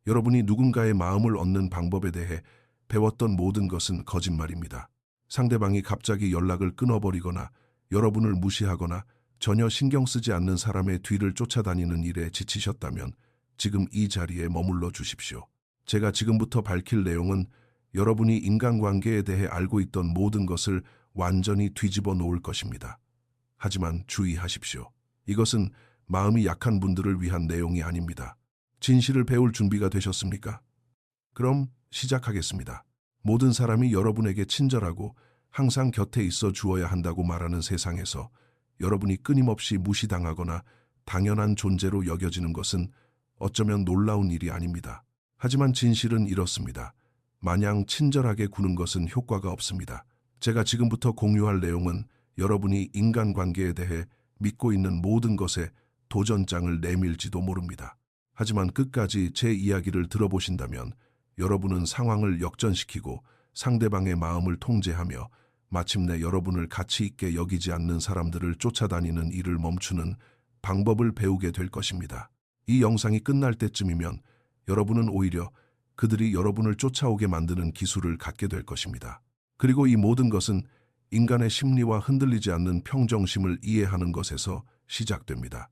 여러분이 누군가의 마음을 얻는 방법에 대해 배웠던 모든 것은 거짓말입니다. 상대방이 갑자기 연락을 끊어버리거나 여러분을 무시하거나 전혀 신경 쓰지 않는 사람의 뒤를 쫓아다니는 일에 지치셨다면 지금 이 자리에 머물러 주십시오. 제가 지금부터 밝힐 내용은 여러분이 인간관계에 대해 알고 있던 모든 것을 완전히 뒤집어 놓을 것입니다. 하지만 주의하십시오. 이것은 마음이 약한 분들을 위한 내용이 아닙니다. 진실을 배울 준비가 되셨습니까? 그럼 시작하겠습니다. 모든 사람이 여러분에게 친절하고 항상 곁에 있어 주어야 한다고 말하는 세상에서 여러분이 끊임없이 무시당하거나 당연한 존재로 여겨지는 것은 어쩌면 놀라운 일이 아닙니다. 하지만 진실은 이렇습니다. 마냥 친절하게 구는 것은 효과가 없습니다. 제가 지금부터 공유할 내용은 여러분이 인간관계에 대해 믿고 있는 모든 것에 도전장을 내밀지도 모릅니다. 하지만 끝까지 제 이야기를 들어보신다면 여러분은 상황을 역전시키고 상대방의 마음을 통제하며 마침내 여러분을 가치 있게 여기지 않는 사람들을 쫓아다니는 일을 멈추는 방법을 배우게 될 것입니다. 이 영상이 끝날 때쯤이면 여러분은 오히려 그들이 여러분을 쫓아오게 만드는 기술을 갖게 될 것입니다. 그리고 이 모든 것은 인간의 심리와 흔들리지 않는 평정심을 이해하는 것에서 시작됩니다.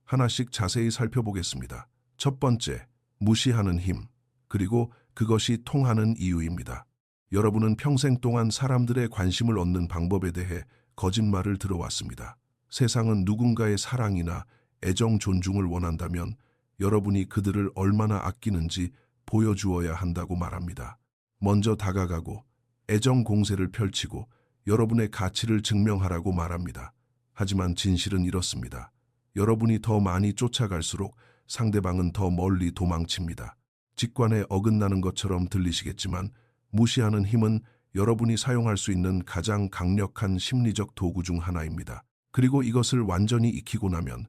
하나씩 자세히 살펴보겠습니다. 첫 번째, 무시하는 힘, 그리고 그것이 통하는 이유입니다. 여러분은 평생 동안 사람들의 관심을 얻는 방법에 대해 거짓말을 들어왔습니다. 세상은 누군가의 사랑이나 애정 존중을 원한다면 여러분이 그들을 얼마나 아끼는지 보여주어야 한다고 말합니다. 먼저 다가가고 애정 공세를 펼치고 여러분의 가치를 증명하라고 말합니다. 하지만 진실은 이렇습니다. 여러분이 더 많이 쫓아갈수록 상대방은 더 멀리 도망칩니다. 직관에 어긋나는 것처럼 들리시겠지만 무시하는 힘은 여러분이 사용할 수 있는 가장 강력한 심리적 도구 중 하나입니다. 그리고 이것을 완전히 익히고 나면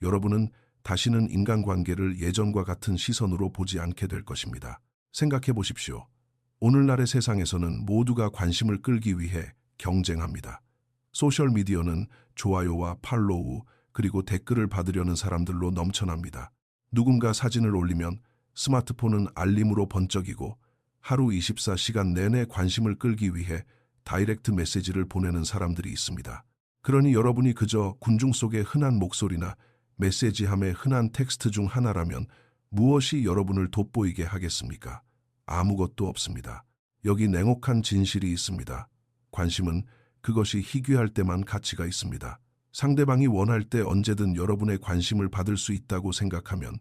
여러분은 다시는 인간관계를 예전과 같은 시선으로 보지 않게 될 것입니다. 생각해 보십시오. 오늘날의 세상에서는 모두가 관심을 끌기 위해 경쟁합니다. 소셜미디어는 좋아요와 팔로우 그리고 댓글을 받으려는 사람들로 넘쳐납니다. 누군가 사진을 올리면 스마트폰은 알림으로 번쩍이고 하루 24시간 내내 관심을 끌기 위해 다이렉트 메시지를 보내는 사람들이 있습니다. 그러니 여러분이 그저 군중 속의 흔한 목소리나 메시지함의 흔한 텍스트 중 하나라면 무엇이 여러분을 돋보이게 하겠습니까? 아무것도 없습니다. 여기 냉혹한 진실이 있습니다. 관심은 그것이 희귀할 때만 가치가 있습니다. 상대방이 원할 때 언제든 여러분의 관심을 받을 수 있다고 생각하면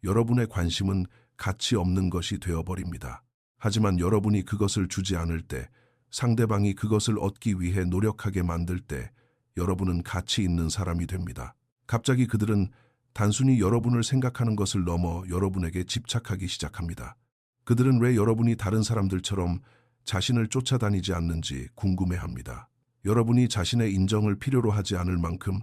여러분의 관심은 가치 없는 것이 되어버립니다. 하지만 여러분이 그것을 주지 않을 때, 상대방이 그것을 얻기 위해 노력하게 만들 때 여러분은 가치 있는 사람이 됩니다. 갑자기 그들은 단순히 여러분을 생각하는 것을 넘어 여러분에게 집착하기 시작합니다. 그들은 왜 여러분이 다른 사람들처럼 자신을 쫓아다니지 않는지 궁금해합니다. 여러분이 자신의 인정을 필요로 하지 않을 만큼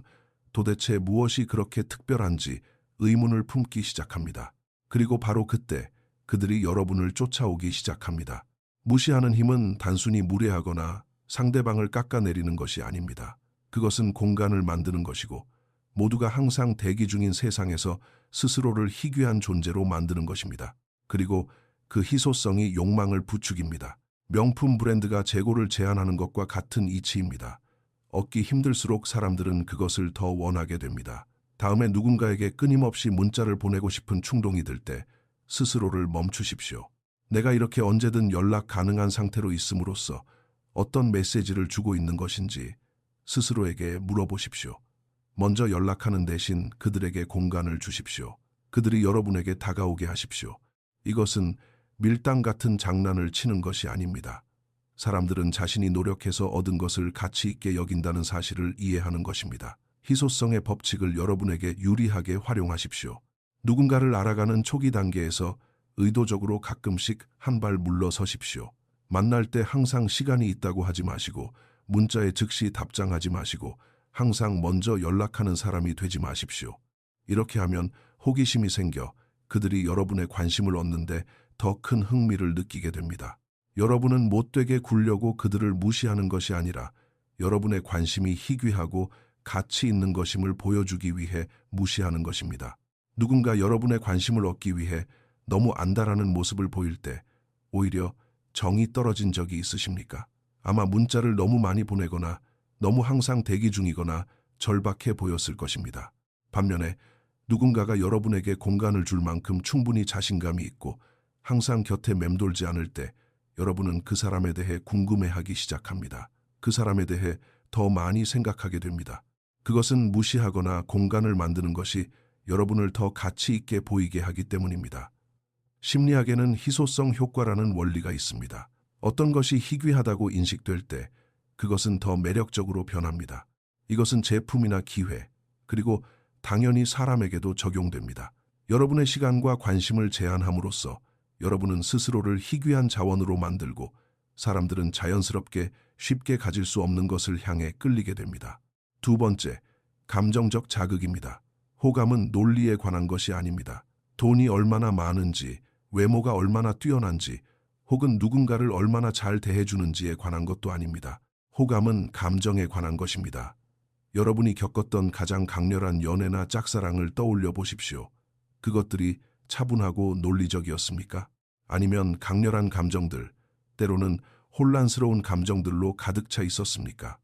도대체 무엇이 그렇게 특별한지 의문을 품기 시작합니다. 그리고 바로 그때 그들이 여러분을 쫓아오기 시작합니다. 무시하는 힘은 단순히 무례하거나 상대방을 깎아내리는 것이 아닙니다. 그것은 공간을 만드는 것이고 모두가 항상 대기 중인 세상에서 스스로를 희귀한 존재로 만드는 것입니다. 그리고 그 희소성이 욕망을 부추깁니다. 명품 브랜드가 재고를 제한하는 것과 같은 이치입니다. 얻기 힘들수록 사람들은 그것을 더 원하게 됩니다. 다음에 누군가에게 끊임없이 문자를 보내고 싶은 충동이 들 때 스스로를 멈추십시오. 내가 이렇게 언제든 연락 가능한 상태로 있음으로써 어떤 메시지를 주고 있는 것인지 스스로에게 물어보십시오. 먼저 연락하는 대신 그들에게 공간을 주십시오. 그들이 여러분에게 다가오게 하십시오. 이것은 밀당 같은 장난을 치는 것이 아닙니다. 사람들은 자신이 노력해서 얻은 것을 가치 있게 여긴다는 사실을 이해하는 것입니다. 희소성의 법칙을 여러분에게 유리하게 활용하십시오. 누군가를 알아가는 초기 단계에서 의도적으로 가끔씩 한 발 물러서십시오. 만날 때 항상 시간이 있다고 하지 마시고 문자에 즉시 답장하지 마시고 항상 먼저 연락하는 사람이 되지 마십시오. 이렇게 하면 호기심이 생겨 그들이 여러분의 관심을 얻는데 더 큰 흥미를 느끼게 됩니다. 여러분은 못되게 굴려고 그들을 무시하는 것이 아니라 여러분의 관심이 희귀하고 가치 있는 것임을 보여주기 위해 무시하는 것입니다. 누군가 여러분의 관심을 얻기 위해 너무 안다라는 모습을 보일 때 오히려 정이 떨어진 적이 있으십니까? 아마 문자를 너무 많이 보내거나 너무 항상 대기 중이거나 절박해 보였을 것입니다. 반면에 누군가가 여러분에게 공간을 줄 만큼 충분히 자신감이 있고 항상 곁에 맴돌지 않을 때 여러분은 그 사람에 대해 궁금해하기 시작합니다. 그 사람에 대해 더 많이 생각하게 됩니다. 그것은 무시하거나 공간을 만드는 것이 여러분을 더 가치 있게 보이게 하기 때문입니다. 심리학에는 희소성 효과라는 원리가 있습니다. 어떤 것이 희귀하다고 인식될 때 그것은 더 매력적으로 변합니다. 이것은 제품이나 기회, 그리고 당연히 사람에게도 적용됩니다. 여러분의 시간과 관심을 제한함으로써 여러분은 스스로를 희귀한 자원으로 만들고 사람들은 자연스럽게 쉽게 가질 수 없는 것을 향해 끌리게 됩니다. 두 번째, 감정적 자극입니다. 호감은 논리에 관한 것이 아닙니다. 돈이 얼마나 많은지, 외모가 얼마나 뛰어난지, 혹은 누군가를 얼마나 잘 대해주는지에 관한 것도 아닙니다. 호감은 감정에 관한 것입니다. 여러분이 겪었던 가장 강렬한 연애나 짝사랑을 떠올려 보십시오. 그것들이 차분하고 논리적이었습니까? 아니면 강렬한 감정들, 때로는 혼란스러운 감정들로 가득 차 있었습니까?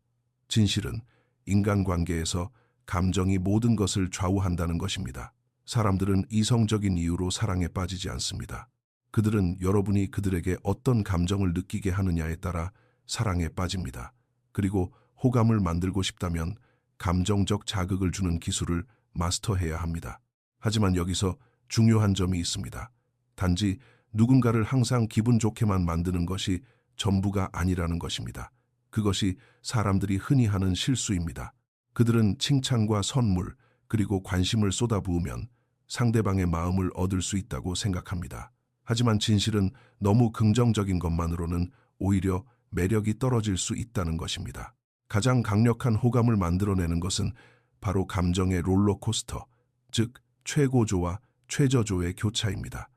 진실은 인간관계에서 감정이 모든 것을 좌우한다는 것입니다. 사람들은 이성적인 이유로 사랑에 빠지지 않습니다. 그들은 여러분이 그들에게 어떤 감정을 느끼게 하느냐에 따라 사랑에 빠집니다. 그리고 호감을 만들고 싶다면 감정적 자극을 주는 기술을 마스터해야 합니다. 하지만 여기서 중요한 점이 있습니다. 단지 누군가를 항상 기분 좋게만 만드는 것이 전부가 아니라는 것입니다. 그것이 사람들이 흔히 하는 실수입니다. 그들은 칭찬과 선물, 그리고 관심을 쏟아부으면 상대방의 마음을 얻을 수 있다고 생각합니다. 하지만 진실은 너무 긍정적인 것만으로는 오히려 매력이 떨어질 수 있다는 것입니다. 가장 강력한 호감을 만들어내는 것은 바로 감정의 롤러코스터, 즉 최고조와 최저조의 교차입니다.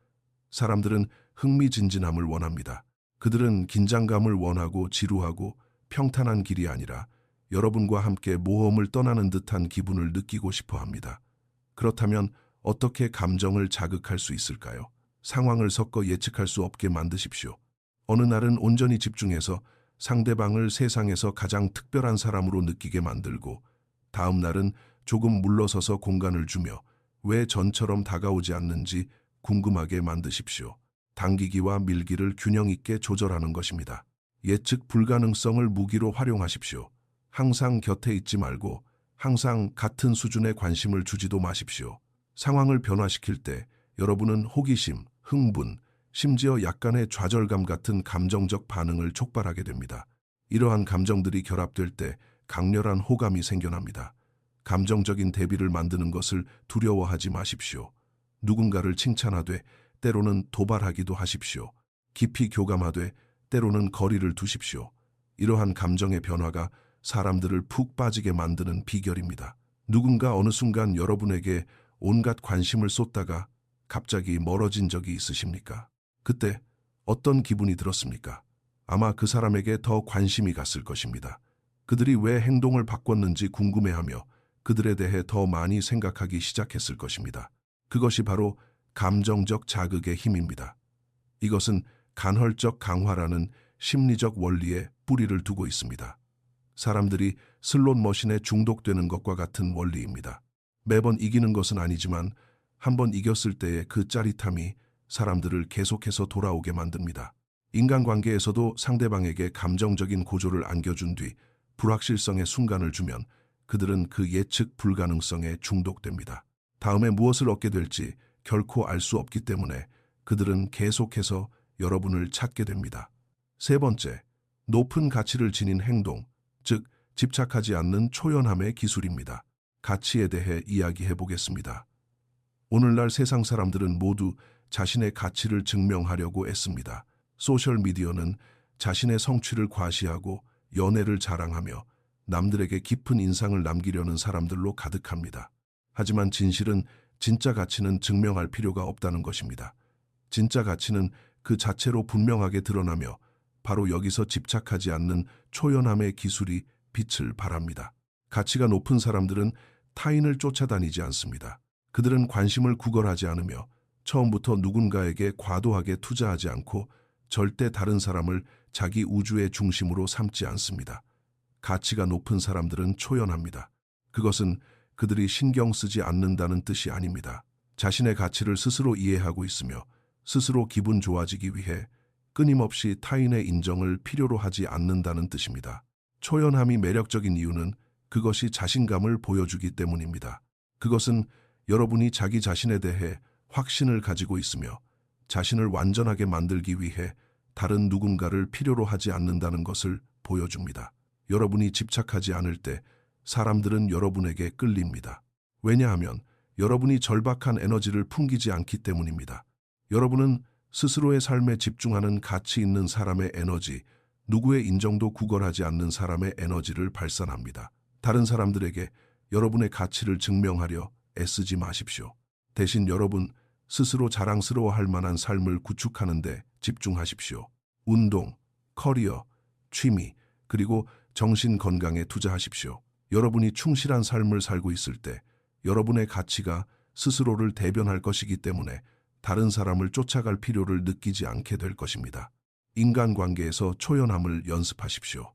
사람들은 흥미진진함을 원합니다. 그들은 긴장감을 원하고 지루하고 평탄한 길이 아니라 여러분과 함께 모험을 떠나는 듯한 기분을 느끼고 싶어 합니다. 그렇다면 어떻게 감정을 자극할 수 있을까요? 상황을 섞어 예측할 수 없게 만드십시오. 어느 날은 온전히 집중해서 상대방을 세상에서 가장 특별한 사람으로 느끼게 만들고 다음 날은 조금 물러서서 공간을 주며 왜 전처럼 다가오지 않는지 궁금하게 만드십시오. 당기기와 밀기를 균형 있게 조절하는 것입니다. 예측 불가능성을 무기로 활용하십시오. 항상 곁에 있지 말고 항상 같은 수준의 관심을 주지도 마십시오. 상황을 변화시킬 때 여러분은 호기심, 흥분, 심지어 약간의 좌절감 같은 감정적 반응을 촉발하게 됩니다. 이러한 감정들이 결합될 때 강렬한 호감이 생겨납니다. 감정적인 대비를 만드는 것을 두려워하지 마십시오. 누군가를 칭찬하되 때로는 도발하기도 하십시오. 깊이 교감하되 때로는 거리를 두십시오. 이러한 감정의 변화가 사람들을 푹 빠지게 만드는 비결입니다. 누군가 어느 순간 여러분에게 온갖 관심을 쏟다가 갑자기 멀어진 적이 있으십니까? 그때 어떤 기분이 들었습니까? 아마 그 사람에게 더 관심이 갔을 것입니다. 그들이 왜 행동을 바꿨는지 궁금해하며 그들에 대해 더 많이 생각하기 시작했을 것입니다. 그것이 바로 감정적 자극의 힘입니다. 이것은 간헐적 강화라는 심리적 원리에 뿌리를 두고 있습니다. 사람들이 슬롯 머신에 중독되는 것과 같은 원리입니다. 매번 이기는 것은 아니지만 한번 이겼을 때의 그 짜릿함이 사람들을 계속해서 돌아오게 만듭니다. 인간관계에서도 상대방에게 감정적인 고조를 안겨준 뒤 불확실성의 순간을 주면 그들은 그 예측 불가능성에 중독됩니다. 다음에 무엇을 얻게 될지 결코 알 수 없기 때문에 그들은 계속해서 여러분을 찾게 됩니다. 세 번째, 높은 가치를 지닌 행동, 즉 집착하지 않는 초연함의 기술입니다. 가치에 대해 이야기해 보겠습니다. 오늘날 세상 사람들은 모두 자신의 가치를 증명하려고 애씁니다. 소셜미디어는 자신의 성취를 과시하고 연애를 자랑하며 남들에게 깊은 인상을 남기려는 사람들로 가득합니다. 하지만 진실은 진짜 가치는 증명할 필요가 없다는 것입니다. 진짜 가치는 그 자체로 분명하게 드러나며 바로 여기서 집착하지 않는 초연함의 기술이 빛을 발합니다. 가치가 높은 사람들은 타인을 쫓아다니지 않습니다. 그들은 관심을 구걸하지 않으며 처음부터 누군가에게 과도하게 투자하지 않고 절대 다른 사람을 자기 우주의 중심으로 삼지 않습니다. 가치가 높은 사람들은 초연합니다. 그것은 그들이 신경 쓰지 않는다는 뜻이 아닙니다. 자신의 가치를 스스로 이해하고 있으며 스스로 기분 좋아지기 위해 끊임없이 타인의 인정을 필요로 하지 않는다는 뜻입니다. 초연함이 매력적인 이유는 그것이 자신감을 보여주기 때문입니다. 그것은 여러분이 자기 자신에 대해 확신을 가지고 있으며 자신을 완전하게 만들기 위해 다른 누군가를 필요로 하지 않는다는 것을 보여줍니다. 여러분이 집착하지 않을 때 사람들은 여러분에게 끌립니다. 왜냐하면 여러분이 절박한 에너지를 풍기지 않기 때문입니다. 여러분은 스스로의 삶에 집중하는 가치 있는 사람의 에너지, 누구의 인정도 구걸하지 않는 사람의 에너지를 발산합니다. 다른 사람들에게 여러분의 가치를 증명하려 애쓰지 마십시오. 대신 여러분 스스로 자랑스러워할 만한 삶을 구축하는 데 집중하십시오. 운동, 커리어, 취미, 그리고 정신 건강에 투자하십시오. 여러분이 충실한 삶을 살고 있을 때 여러분의 가치가 스스로를 대변할 것이기 때문에 다른 사람을 쫓아갈 필요를 느끼지 않게 될 것입니다. 인간관계에서 초연함을 연습하십시오.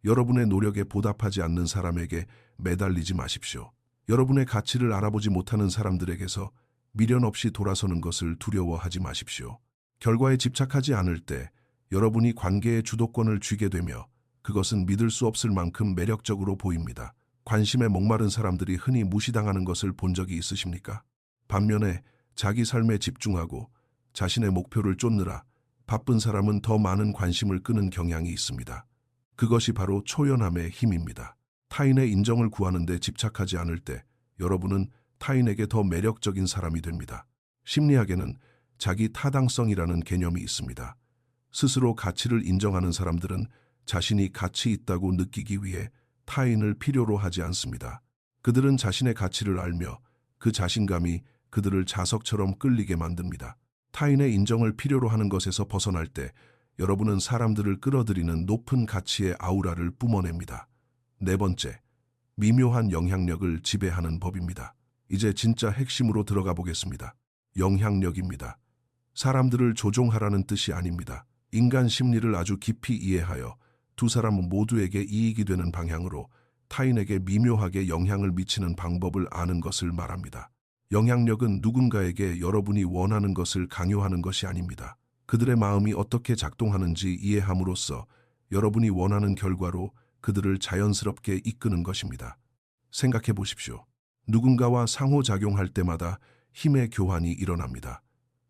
여러분의 노력에 보답하지 않는 사람에게 매달리지 마십시오. 여러분의 가치를 알아보지 못하는 사람들에게서 미련 없이 돌아서는 것을 두려워하지 마십시오. 결과에 집착하지 않을 때 여러분이 관계의 주도권을 쥐게 되며 그것은 믿을 수 없을 만큼 매력적으로 보입니다. 관심에 목마른 사람들이 흔히 무시당하는 것을 본 적이 있으십니까? 반면에 자기 삶에 집중하고 자신의 목표를 쫓느라 바쁜 사람은 더 많은 관심을 끄는 경향이 있습니다. 그것이 바로 초연함의 힘입니다. 타인의 인정을 구하는 데 집착하지 않을 때 여러분은 타인에게 더 매력적인 사람이 됩니다. 심리학에는 자기 타당성이라는 개념이 있습니다. 스스로 가치를 인정하는 사람들은 자신이 가치 있다고 느끼기 위해 타인을 필요로 하지 않습니다. 그들은 자신의 가치를 알며 그 자신감이 그들을 자석처럼 끌리게 만듭니다. 타인의 인정을 필요로 하는 것에서 벗어날 때 여러분은 사람들을 끌어들이는 높은 가치의 아우라를 뿜어냅니다. 네 번째, 미묘한 영향력을 지배하는 법입니다. 이제 진짜 핵심으로 들어가 보겠습니다. 영향력입니다. 사람들을 조종하라는 뜻이 아닙니다. 인간 심리를 아주 깊이 이해하여 두 사람 모두에게 이익이 되는 방향으로 타인에게 미묘하게 영향을 미치는 방법을 아는 것을 말합니다. 영향력은 누군가에게 여러분이 원하는 것을 강요하는 것이 아닙니다. 그들의 마음이 어떻게 작동하는지 이해함으로써 여러분이 원하는 결과로 그들을 자연스럽게 이끄는 것입니다. 생각해 보십시오. 누군가와 상호작용할 때마다 힘의 교환이 일어납니다.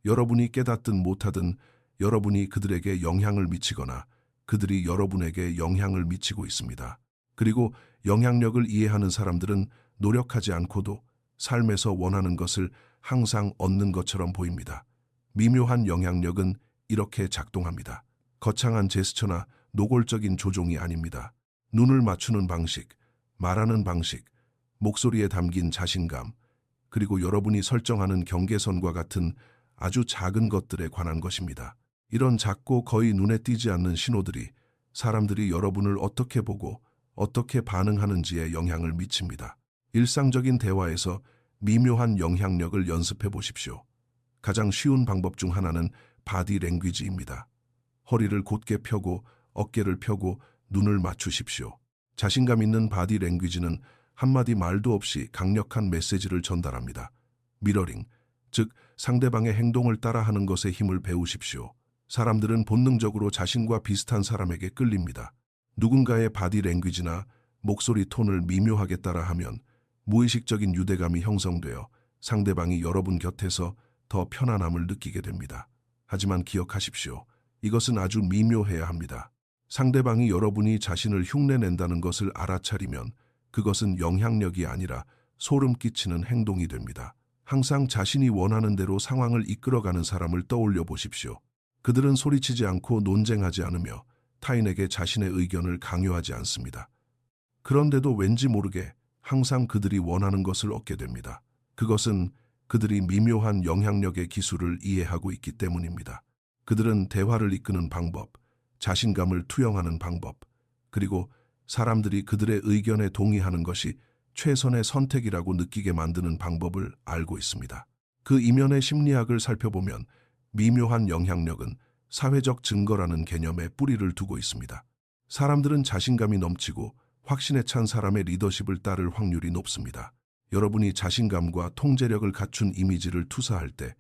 여러분이 깨닫든 못하든 여러분이 그들에게 영향을 미치거나 그들이 여러분에게 영향을 미치고 있습니다. 그리고 영향력을 이해하는 사람들은 노력하지 않고도 삶에서 원하는 것을 항상 얻는 것처럼 보입니다. 미묘한 영향력은 이렇게 작동합니다. 거창한 제스처나 노골적인 조종이 아닙니다. 눈을 맞추는 방식, 말하는 방식, 목소리에 담긴 자신감, 그리고 여러분이 설정하는 경계선과 같은 아주 작은 것들에 관한 것입니다. 이런 작고 거의 눈에 띄지 않는 신호들이 사람들이 여러분을 어떻게 보고 어떻게 반응하는지에 영향을 미칩니다. 일상적인 대화에서 미묘한 영향력을 연습해 보십시오. 가장 쉬운 방법 중 하나는 바디 랭귀지입니다. 허리를 곧게 펴고 어깨를 펴고 눈을 맞추십시오. 자신감 있는 바디 랭귀지는 한마디 말도 없이 강력한 메시지를 전달합니다. 미러링, 즉 상대방의 행동을 따라하는 것에 힘을 배우십시오. 사람들은 본능적으로 자신과 비슷한 사람에게 끌립니다. 누군가의 바디 랭귀지나 목소리 톤을 미묘하게 따라하면 무의식적인 유대감이 형성되어 상대방이 여러분 곁에서 더 편안함을 느끼게 됩니다. 하지만 기억하십시오. 이것은 아주 미묘해야 합니다. 상대방이 여러분이 자신을 흉내낸다는 것을 알아차리면 그것은 영향력이 아니라 소름 끼치는 행동이 됩니다. 항상 자신이 원하는 대로 상황을 이끌어가는 사람을 떠올려 보십시오. 그들은 소리치지 않고 논쟁하지 않으며 타인에게 자신의 의견을 강요하지 않습니다. 그런데도 왠지 모르게 항상 그들이 원하는 것을 얻게 됩니다. 그것은 그들이 미묘한 영향력의 기술을 이해하고 있기 때문입니다. 그들은 대화를 이끄는 방법, 자신감을 투영하는 방법, 그리고 사람들이 그들의 의견에 동의하는 것이 최선의 선택이라고 느끼게 만드는 방법을 알고 있습니다. 그 이면의 심리학을 살펴보면 미묘한 영향력은 사회적 증거라는 개념에 뿌리를 두고 있습니다. 사람들은 자신감이 넘치고 확신에 찬 사람의 리더십을 따를 확률이 높습니다. 여러분이 자신감과 통제력을 갖춘 이미지를 투사할 때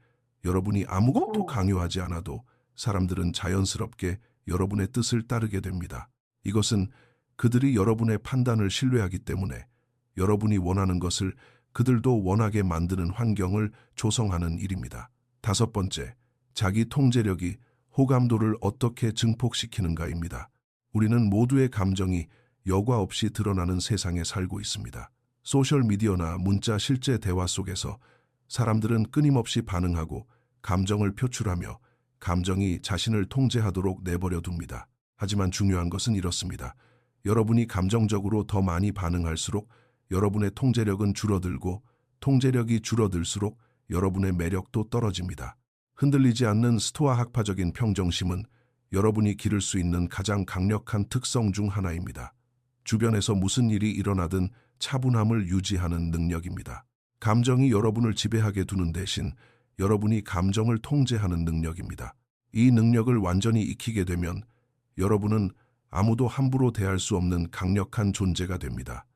여러분이 아무것도 강요하지 않아도 사람들은 자연스럽게 여러분의 뜻을 따르게 됩니다. 이것은 그들이 여러분의 판단을 신뢰하기 때문에 여러분이 원하는 것을 그들도 원하게 만드는 환경을 조성하는 일입니다. 다섯 번째, 자기 통제력이 호감도를 어떻게 증폭시키는가입니다. 우리는 모두의 감정이 여과 없이 드러나는 세상에 살고 있습니다. 소셜미디어나 문자 실제 대화 속에서 사람들은 끊임없이 반응하고 감정을 표출하며 감정이 자신을 통제하도록 내버려 둡니다. 하지만 중요한 것은 이렇습니다. 여러분이 감정적으로 더 많이 반응할수록 여러분의 통제력은 줄어들고 통제력이 줄어들수록 여러분의 매력도 떨어집니다. 흔들리지 않는 스토아 학파적인 평정심은 여러분이 기를 수 있는 가장 강력한 특성 중 하나입니다. 주변에서 무슨 일이 일어나든 차분함을 유지하는 능력입니다. 감정이 여러분을 지배하게 두는 대신 여러분이 감정을 통제하는 능력입니다. 이 능력을 완전히 익히게 되면 여러분은 아무도 함부로 대할 수 없는 강력한 존재가 됩니다.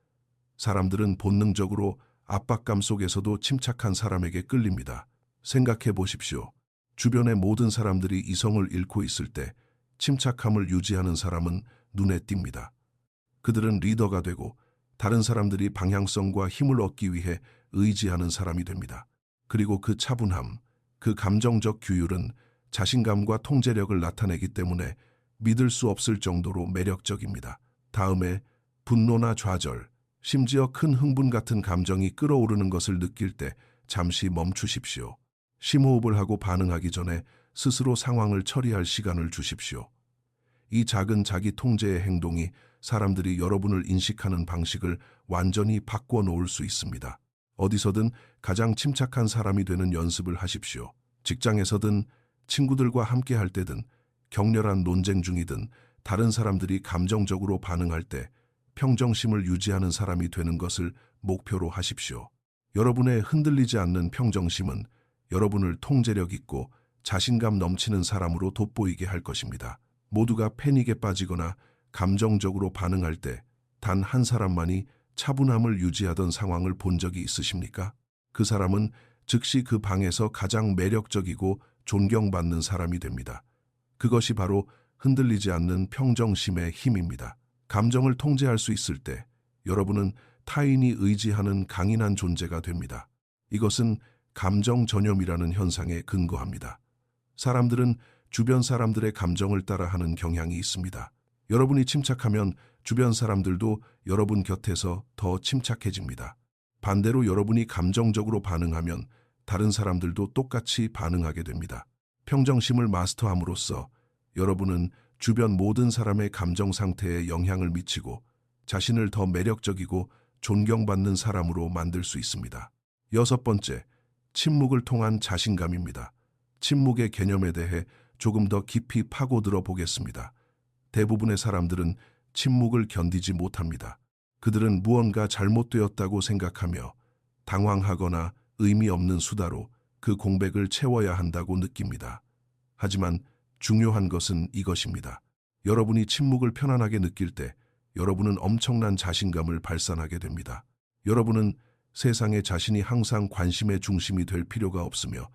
사람들은 본능적으로 압박감 속에서도 침착한 사람에게 끌립니다. 생각해 보십시오. 주변의 모든 사람들이 이성을 잃고 있을 때 침착함을 유지하는 사람은 눈에 띕니다. 그들은 리더가 되고 다른 사람들이 방향성과 힘을 얻기 위해 의지하는 사람이 됩니다. 그리고 그 차분함, 그 감정적 규율은 자신감과 통제력을 나타내기 때문에 믿을 수 없을 정도로 매력적입니다. 다음에 분노나 좌절, 심지어 큰 흥분 같은 감정이 끓어오르는 것을 느낄 때 잠시 멈추십시오. 심호흡을 하고 반응하기 전에 스스로 상황을 처리할 시간을 주십시오. 이 작은 자기 통제의 행동이 사람들이 여러분을 인식하는 방식을 완전히 바꿔 놓을 수 있습니다. 어디서든 가장 침착한 사람이 되는 연습을 하십시오. 직장에서든 친구들과 함께 할 때든 격렬한 논쟁 중이든 다른 사람들이 감정적으로 반응할 때 평정심을 유지하는 사람이 되는 것을 목표로 하십시오. 여러분의 흔들리지 않는 평정심은 여러분을 통제력 있고 자신감 넘치는 사람으로 돋보이게 할 것입니다. 모두가 패닉에 빠지거나 감정적으로 반응할 때 단 한 사람만이 차분함을 유지하던 상황을 본 적이 있으십니까? 그 사람은 즉시 그 방에서 가장 매력적이고 존경받는 사람이 됩니다. 그것이 바로 흔들리지 않는 평정심의 힘입니다. 감정을 통제할 수 있을 때 여러분은 타인이 의지하는 강인한 존재가 됩니다. 이것은 감정 전염이라는 현상에 근거합니다. 사람들은 주변 사람들의 감정을 따라하는 경향이 있습니다. 여러분이 침착하면 주변 사람들도 여러분 곁에서 더 침착해집니다. 반대로 여러분이 감정적으로 반응하면 다른 사람들도 똑같이 반응하게 됩니다. 평정심을 마스터함으로써 여러분은 주변 모든 사람의 감정 상태에 영향을 미치고 자신을 더 매력적이고 존경받는 사람으로 만들 수 있습니다. 여섯 번째, 침묵을 통한 자신감입니다. 침묵의 개념에 대해 조금 더 깊이 파고들어 보겠습니다. 대부분의 사람들은 침묵을 견디지 못합니다. 그들은 무언가 잘못되었다고 생각하며 당황하거나 의미 없는 수다로 그 공백을 채워야 한다고 느낍니다. 하지만 중요한 것은 이것입니다. 여러분이 침묵을 편안하게 느낄 때 여러분은 엄청난 자신감을 발산하게 됩니다. 여러분은 세상에 자신이 항상 관심의 중심이 될 필요가 없으며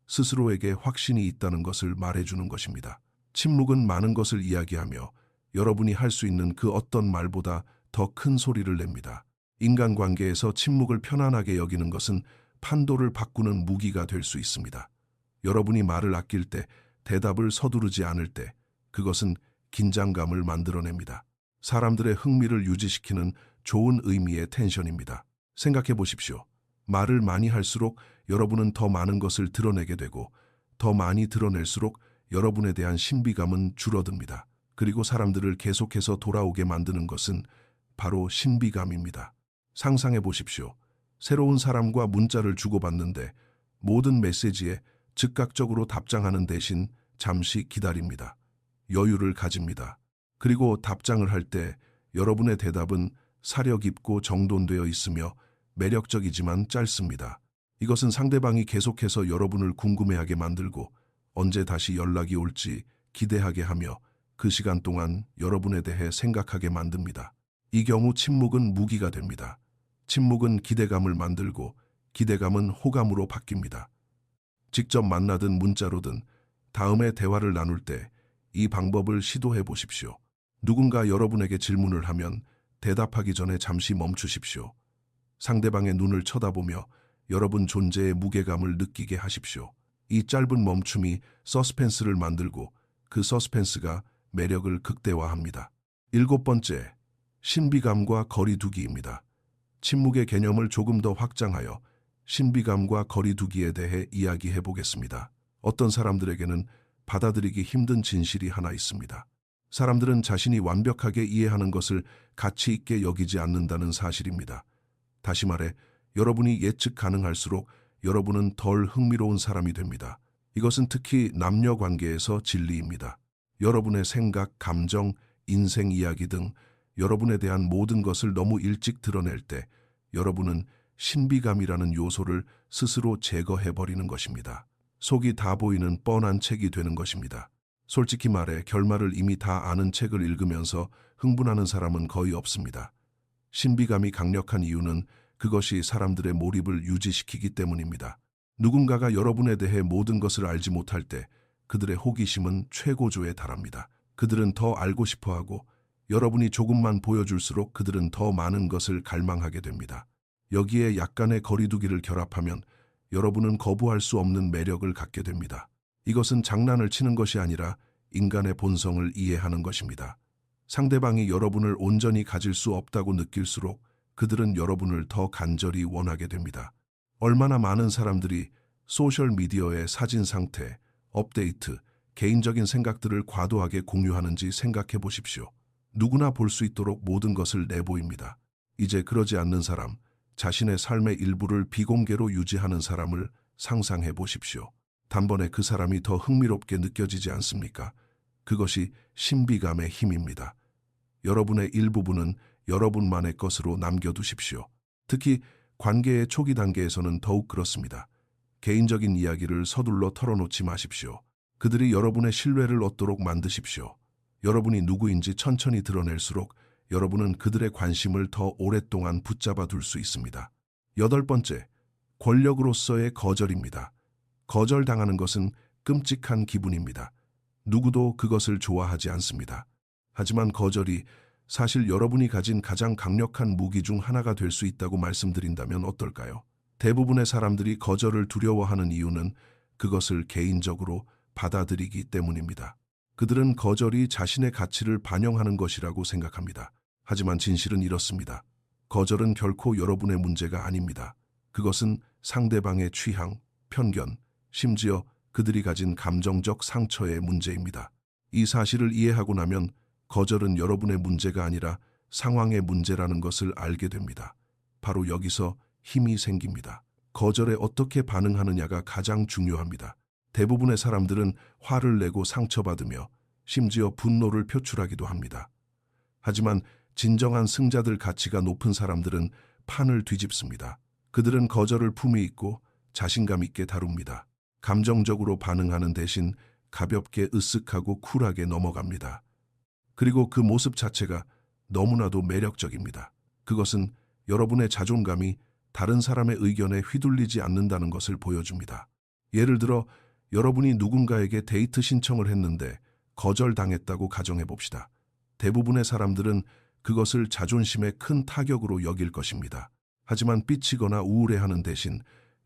스스로에게 확신이 있다는 것을 말해주는 것입니다. 침묵은 많은 것을 이야기하며 여러분이 할 수 있는 그 어떤 말보다 더 큰 소리를 냅니다. 인간관계에서 침묵을 편안하게 여기는 것은 판도를 바꾸는 무기가 될 수 있습니다. 여러분이 말을 아낄 때, 대답을 서두르지 않을 때, 그것은 긴장감을 만들어냅니다. 사람들의 흥미를 유지시키는 좋은 의미의 텐션입니다. 생각해 보십시오. 말을 많이 할수록 여러분은 더 많은 것을 드러내게 되고 더 많이 드러낼수록 여러분에 대한 신비감은 줄어듭니다. 그리고 사람들을 계속해서 돌아오게 만드는 것은 바로 신비감입니다. 상상해 보십시오. 새로운 사람과 문자를 주고받는데 모든 메시지에 즉각적으로 답장하는 대신 잠시 기다립니다. 여유를 가집니다. 그리고 답장을 할 때 여러분의 대답은 사려 깊고 정돈되어 있으며 매력적이지만 짧습니다. 이것은 상대방이 계속해서 여러분을 궁금해하게 만들고 언제 다시 연락이 올지 기대하게 하며 그 시간 동안 여러분에 대해 생각하게 만듭니다. 이 경우 침묵은 무기가 됩니다. 침묵은 기대감을 만들고 기대감은 호감으로 바뀝니다. 직접 만나든 문자로든 다음에 대화를 나눌 때 이 방법을 시도해 보십시오. 누군가 여러분에게 질문을 하면 대답하기 전에 잠시 멈추십시오. 상대방의 눈을 쳐다보며 여러분 존재의 무게감을 느끼게 하십시오. 이 짧은 멈춤이 서스펜스를 만들고 그 서스펜스가 매력을 극대화합니다. 7번째, 신비감과 거리두기입니다. 침묵의 개념을 조금 더 확장하여 신비감과 거리두기에 대해 이야기해 보겠습니다. 어떤 사람들에게는 받아들이기 힘든 진실이 하나 있습니다. 사람들은 자신이 완벽하게 이해하는 것을 가치 있게 여기지 않는다는 사실입니다. 다시 말해, 여러분이 예측 가능할수록 여러분은 덜 흥미로운 사람이 됩니다. 이것은 특히 남녀 관계에서 진리입니다. 여러분의 생각, 감정, 인생 이야기 등 여러분에 대한 모든 것을 너무 일찍 드러낼 때 여러분은 신비감이라는 요소를 스스로 제거해버리는 것입니다. 속이 다 보이는 뻔한 책이 되는 것입니다. 솔직히 말해 결말을 이미 다 아는 책을 읽으면서 흥분하는 사람은 거의 없습니다. 신비감이 강력한 이유는 그것이 사람들의 몰입을 유지시키기 때문입니다. 누군가가 여러분에 대해 모든 것을 알지 못할 때 그들의 호기심은 최고조에 달합니다. 그들은 더 알고 싶어하고 여러분이 조금만 보여줄수록 그들은 더 많은 것을 갈망하게 됩니다. 여기에 약간의 거리두기를 결합하면 여러분은 거부할 수 없는 매력을 갖게 됩니다. 이것은 장난을 치는 것이 아니라 인간의 본성을 이해하는 것입니다. 상대방이 여러분을 온전히 가질 수 없다고 느낄수록 그들은 여러분을 더 간절히 원하게 됩니다. 얼마나 많은 사람들이 소셜미디어의 사진 상태, 업데이트, 개인적인 생각들을 과도하게 공유하는지 생각해 보십시오. 누구나 볼 수 있도록 모든 것을 내보입니다. 이제 그러지 않는 사람, 자신의 삶의 일부를 비공개로 유지하는 사람을 상상해 보십시오. 단번에 그 사람이 더 흥미롭게 느껴지지 않습니까? 그것이 신비감의 힘입니다. 여러분의 일부분은 여러분만의 것으로 남겨두십시오. 특히 관계의 초기 단계에서는 더욱 그렇습니다. 개인적인 이야기를 서둘러 털어놓지 마십시오. 그들이 여러분의 신뢰를 얻도록 만드십시오. 여러분이 누구인지 천천히 드러낼수록 여러분은 그들의 관심을 더 오랫동안 붙잡아 둘 수 있습니다. 8번째, 권력으로서의 거절입니다. 거절당하는 것은 끔찍한 기분입니다. 누구도 그것을 좋아하지 않습니다. 하지만 거절이 사실 여러분이 가진 가장 강력한 무기 중 하나가 될 수 있다고 말씀드린다면 어떨까요? 대부분의 사람들이 거절을 두려워하는 이유는 그것을 개인적으로 받아들이기 때문입니다. 그들은 거절이 자신의 가치를 반영하는 것이라고 생각합니다. 하지만 진실은 이렇습니다. 거절은 결코 여러분의 문제가 아닙니다. 그것은 상대방의 취향, 편견, 심지어 그들이 가진 감정적 상처의 문제입니다. 이 사실을 이해하고 나면 거절은 여러분의 문제가 아니라 상황의 문제라는 것을 알게 됩니다. 바로 여기서 힘이 생깁니다. 거절에 어떻게 반응하느냐가 가장 중요합니다. 대부분의 사람들은 화를 내고 상처받으며 심지어 분노를 표출하기도 합니다. 하지만 진정한 승자들 가치가 높은 사람들은 판을 뒤집습니다. 그들은 거절을 품위 있고 자신감 있게 다룹니다. 감정적으로 반응하는 대신 가볍게 으쓱하고 쿨하게 넘어갑니다. 그리고 그 모습 자체가 너무나도 매력적입니다. 그것은 여러분의 자존감이 다른 사람의 의견에 휘둘리지 않는다는 것을 보여줍니다. 예를 들어 여러분이 누군가에게 데이트 신청을 했는데 거절당했다고 가정해 봅시다. 대부분의 사람들은 그것을 자존심에 큰 타격으로 여길 것입니다. 하지만 삐치거나 우울해하는 대신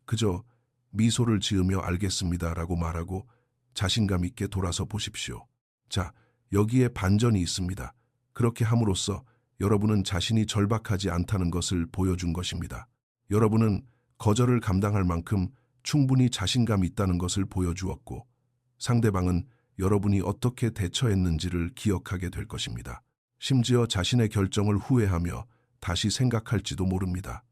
그저 미소를 지으며 알겠습니다라고 말하고 자신감 있게 돌아서 보십시오. 자, 여기에 반전이 있습니다. 그렇게 함으로써 여러분은 자신이 절박하지 않다는 것을 보여준 것입니다. 여러분은 거절을 감당할 만큼 충분히 자신감 있다는 것을 보여주었고 상대방은 여러분이 어떻게 대처했는지를 기억하게 될 것입니다. 심지어 자신의 결정을 후회하며 다시 생각할지도 모릅니다.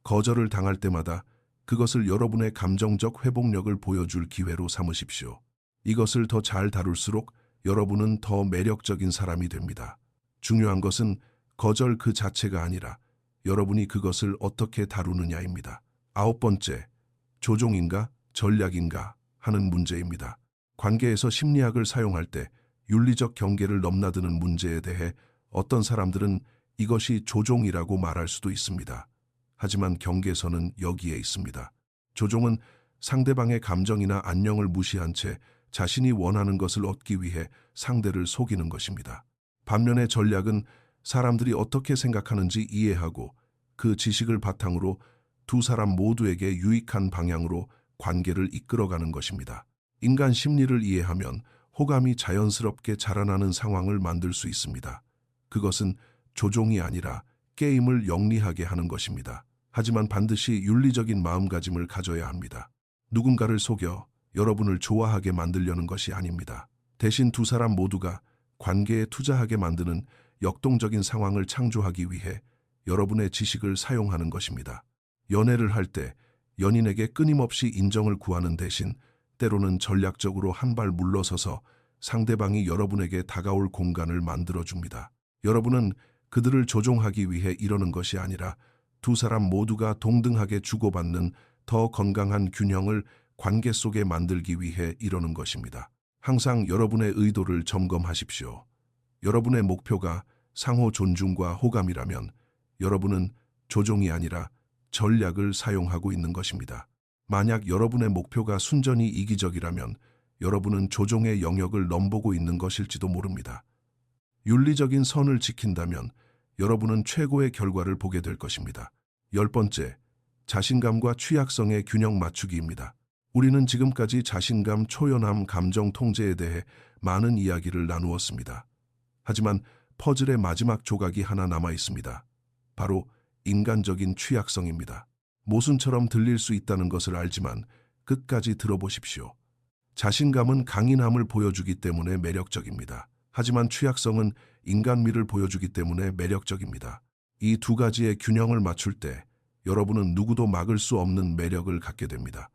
거절을 당할 때마다 그것을 여러분의 감정적 회복력을 보여줄 기회로 삼으십시오. 이것을 더 잘 다룰수록 여러분은 더 매력적인 사람이 됩니다. 중요한 것은 거절 그 자체가 아니라 여러분이 그것을 어떻게 다루느냐입니다. 9번째, 조종인가 전략인가 하는 문제입니다. 관계에서 심리학을 사용할 때 윤리적 경계를 넘나드는 문제에 대해 어떤 사람들은 이것이 조종이라고 말할 수도 있습니다. 하지만 경계선은 여기에 있습니다. 조종은 상대방의 감정이나 안녕을 무시한 채 자신이 원하는 것을 얻기 위해 상대를 속이는 것입니다. 반면에 전략은 사람들이 어떻게 생각하는지 이해하고 그 지식을 바탕으로 두 사람 모두에게 유익한 방향으로 관계를 이끌어가는 것입니다. 인간 심리를 이해하면 호감이 자연스럽게 자라나는 상황을 만들 수 있습니다. 그것은 조종이 아니라 게임을 영리하게 하는 것입니다. 하지만 반드시 윤리적인 마음가짐을 가져야 합니다. 누군가를 속여 여러분을 좋아하게 만들려는 것이 아닙니다. 대신 두 사람 모두가 관계에 투자하게 만드는 역동적인 상황을 창조하기 위해 여러분의 지식을 사용하는 것입니다. 연애를 할 때 연인에게 끊임없이 인정을 구하는 대신 때로는 전략적으로 한 발 물러서서 상대방이 여러분에게 다가올 공간을 만들어줍니다. 여러분은 그들을 조종하기 위해 이러는 것이 아니라 두 사람 모두가 동등하게 주고받는 더 건강한 균형을 관계 속에 만들기 위해 이러는 것입니다. 항상 여러분의 의도를 점검하십시오. 여러분의 목표가 상호 존중과 호감이라면 여러분은 조종이 아니라 전략을 사용하고 있는 것입니다. 만약 여러분의 목표가 순전히 이기적이라면 여러분은 조종의 영역을 넘보고 있는 것일지도 모릅니다. 윤리적인 선을 지킨다면 여러분은 최고의 결과를 보게 될 것입니다. 10번째, 자신감과 취약성의 균형 맞추기입니다. 우리는 지금까지 자신감, 초연함, 감정 통제에 대해 많은 이야기를 나누었습니다. 하지만 퍼즐의 마지막 조각이 하나 남아 있습니다. 바로 인간적인 취약성입니다. 모순처럼 들릴 수 있다는 것을 알지만 끝까지 들어보십시오. 자신감은 강인함을 보여주기 때문에 매력적입니다. 하지만 취약성은 인간미를 보여주기 때문에 매력적입니다. 이 두 가지의 균형을 맞출 때 여러분은 누구도 막을 수 없는 매력을 갖게 됩니다.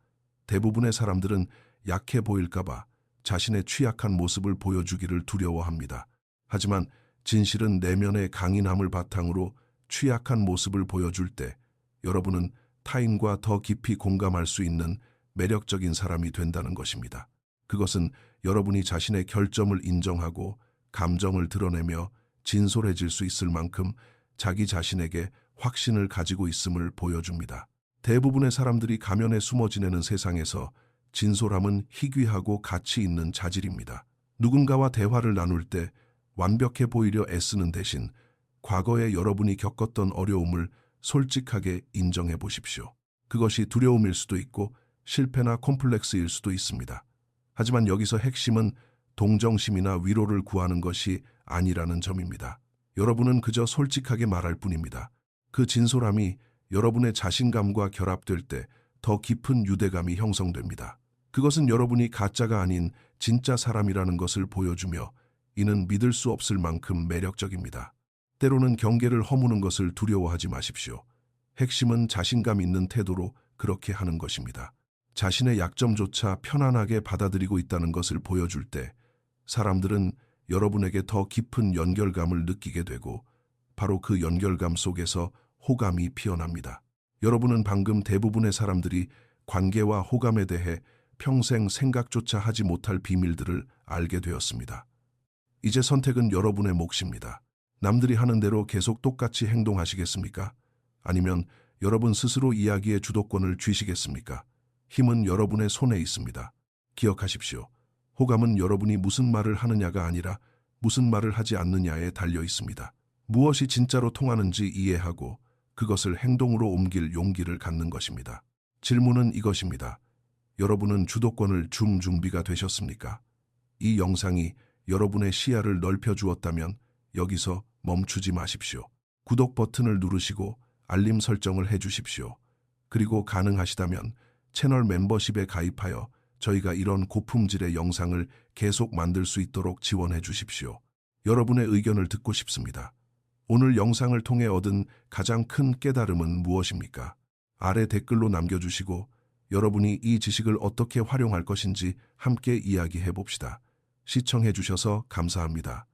대부분의 사람들은 약해 보일까봐 자신의 취약한 모습을 보여주기를 두려워합니다. 하지만 진실은 내면의 강인함을 바탕으로 취약한 모습을 보여줄 때 여러분은 타인과 더 깊이 공감할 수 있는 매력적인 사람이 된다는 것입니다. 그것은 여러분이 자신의 결점을 인정하고 감정을 드러내며 진솔해질 수 있을 만큼 자기 자신에게 확신을 가지고 있음을 보여줍니다. 대부분의 사람들이 가면에 숨어 지내는 세상에서 진솔함은 희귀하고 가치 있는 자질입니다. 누군가와 대화를 나눌 때 완벽해 보이려 애쓰는 대신 과거에 여러분이 겪었던 어려움을 솔직하게 인정해 보십시오. 그것이 두려움일 수도 있고 실패나 콤플렉스일 수도 있습니다. 하지만 여기서 핵심은 동정심이나 위로를 구하는 것이 아니라는 점입니다. 여러분은 그저 솔직하게 말할 뿐입니다. 그 진솔함이 여러분의 자신감과 결합될 때 더 깊은 유대감이 형성됩니다. 그것은 여러분이 가짜가 아닌 진짜 사람이라는 것을 보여주며 이는 믿을 수 없을 만큼 매력적입니다. 때로는 경계를 허무는 것을 두려워하지 마십시오. 핵심은 자신감 있는 태도로 그렇게 하는 것입니다. 자신의 약점조차 편안하게 받아들이고 있다는 것을 보여줄 때 사람들은 여러분에게 더 깊은 연결감을 느끼게 되고 바로 그 연결감 속에서 호감이 피어납니다. 여러분은 방금 대부분의 사람들이 관계와 호감에 대해 평생 생각조차 하지 못할 비밀들을 알게 되었습니다. 이제 선택은 여러분의 몫입니다. 남들이 하는 대로 계속 똑같이 행동하시겠습니까? 아니면 여러분 스스로 이야기의 주도권을 쥐시겠습니까? 힘은 여러분의 손에 있습니다. 기억하십시오. 호감은 여러분이 무슨 말을 하느냐가 아니라 무슨 말을 하지 않느냐에 달려 있습니다. 무엇이 진짜로 통하는지 이해하고 그것을 행동으로 옮길 용기를 갖는 것입니다. 질문은 이것입니다. 여러분은 주도권을 줄 준비가 되셨습니까? 이 영상이 여러분의 시야를 넓혀주었다면 여기서 멈추지 마십시오. 구독 버튼을 누르시고 알림 설정을 해주십시오. 그리고 가능하시다면 채널 멤버십에 가입하여 저희가 이런 고품질의 영상을 계속 만들 수 있도록 지원해 주십시오. 여러분의 의견을 듣고 싶습니다. 오늘 영상을 통해 얻은 가장 큰 깨달음은 무엇입니까? 아래 댓글로 남겨주시고 여러분이 이 지식을 어떻게 활용할 것인지 함께 이야기해 봅시다. 시청해 주셔서 감사합니다.